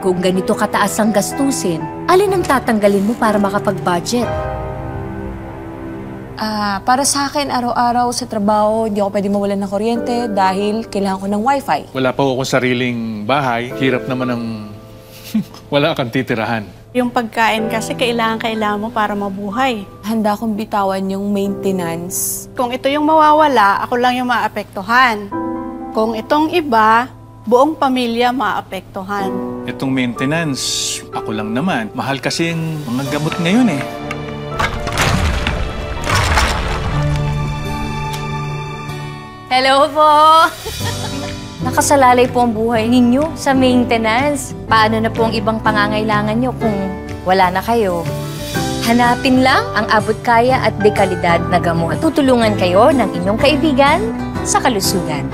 Kung ganito kataas ang gastusin, alin ang tatanggalin mo para makapag-budget? Para sa akin, araw-araw sa trabaho, hindi ako pwede mawalan ng kuryente dahil kailangan ko ng wifi. Wala pa akong sariling bahay. Hirap naman ng wala kang titirahan. Yung pagkain kasi kailangan mo para mabuhay. Handa akong bitawan yung maintenance. Kung ito yung mawawala, ako lang yung maapektuhan. Kung itong iba, buong pamilya maapektuhan. Itong maintenance, ako lang naman. Mahal kasi yung mga gamot ngayon eh. Hello po! Nakasalalay po ang buhay ninyo sa maintenance. Paano na po ang ibang pangangailangan nyo kung wala na kayo? Hanapin lang ang abot kaya at dekalidad na gamot. Tutulungan kayo ng inyong kaibigan sa kalusugan.